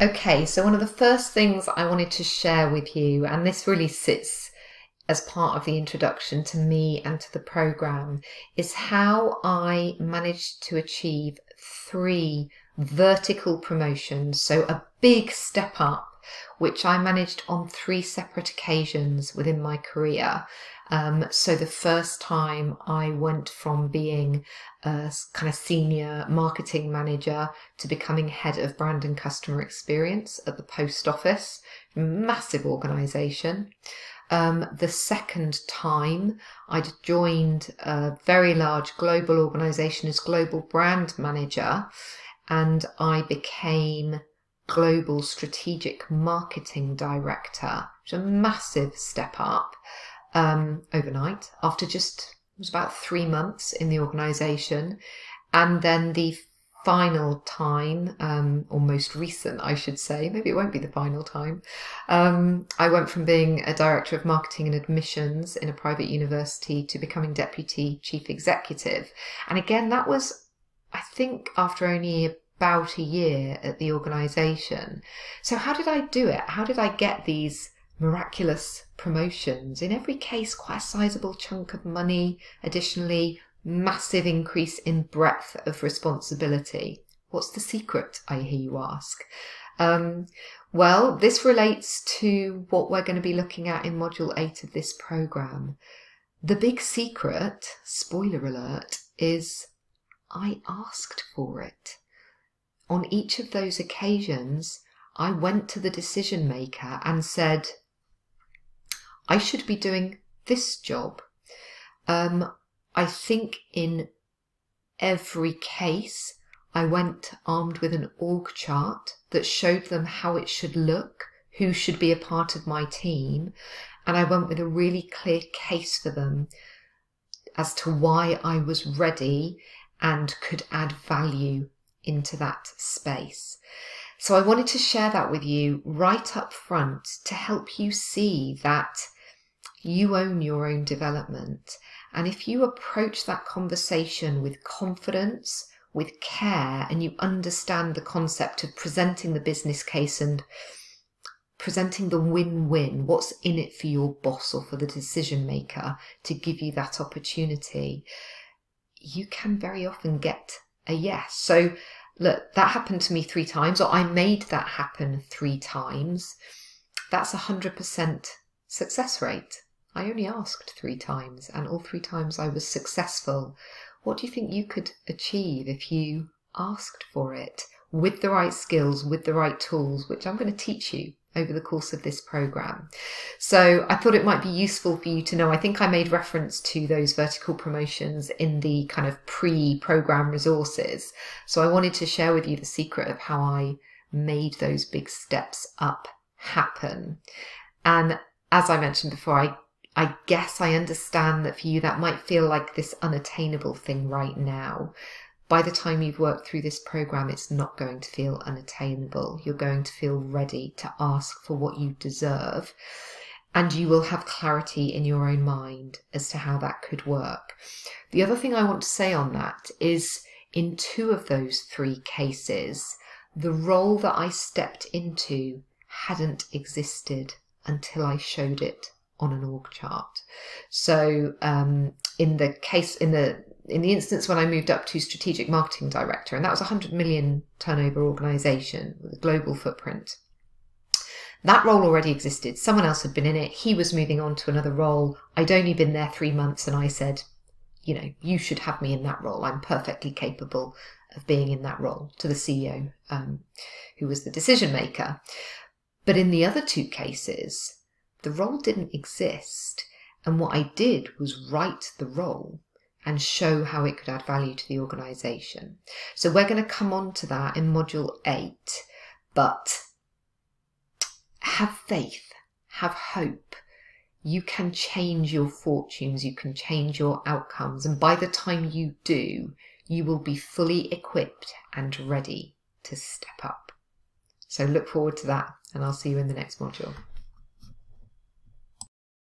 Okay, so one of the first things I wanted to share with you, and this really sits as part of the introduction to me and to the program, is how I managed to achieve 3 vertical promotions. So a big step up, which I managed on 3 separate occasions within my career. So the first time I went from being a kind of senior marketing manager to becoming head of brand and customer experience at the post office, massive organisation. The second time I'd joined a very large global organisation as global brand manager, and I became global strategic marketing director, which is a massive step up overnight after it was about 3 months in the organisation. And then the final time, or most recent, I should say, maybe it won't be the final time, I went from being a director of marketing and admissions in a private university to becoming deputy chief executive. And again, that was, I think, after only about a year at the organisation. So how did I do it? How did I get these miraculous promotions? In every case, quite a sizable chunk of money. Additionally, massive increase in breadth of responsibility. What's the secret, I hear you ask? Well, this relates to what we're going to be looking at in Module 8 of this program. The big secret, spoiler alert, is I asked for it. On each of those occasions, I went to the decision maker and said, I should be doing this job. I think in every case, I went armed with an org chart that showed them how it should look, who should be a part of my team, and I went with a really clear case for them as to why I was ready and could add value into that space. So I wanted to share that with you right up front to help you see that you own your own development. And if you approach that conversation with confidence, with care, and you understand the concept of presenting the business case and presenting the win-win, what's in it for your boss or for the decision maker to give you that opportunity, you can very often get a yes. So look, that happened to me 3 times, or I made that happen 3 times. That's 100% success rate. I only asked 3 times, and all 3 times I was successful. What do you think you could achieve if you asked for it with the right skills, with the right tools, which I'm going to teach you over the course of this program? So I thought it might be useful for you to know. I think I made reference to those vertical promotions in the kind of pre-program resources. So I wanted to share with you the secret of how I made those big steps up happen. And as I mentioned before, I guess I understand that for you that might feel like this unattainable thing right now. By the time you've worked through this program, it's not going to feel unattainable. You're going to feel ready to ask for what you deserve, and you will have clarity in your own mind as to how that could work. The other thing I want to say on that is in 2 of those 3 cases, the role that I stepped into hadn't existed until I showed it on an org chart. So in the instance when I moved up to strategic marketing director, and that was a 100 million turnover organisation with a global footprint, that role already existed. Someone else had been in it. He was moving on to another role. I'd only been there 3 months, and I said, you know, you should have me in that role. I'm perfectly capable of being in that role, to the CEO, who was the decision maker. But in the other 2 cases, the role didn't exist, and what I did was write the role and show how it could add value to the organisation. So we're going to come on to that in Module 8, but have faith, have hope. You can change your fortunes, you can change your outcomes, and by the time you do, you will be fully equipped and ready to step up. So look forward to that, and I'll see you in the next module.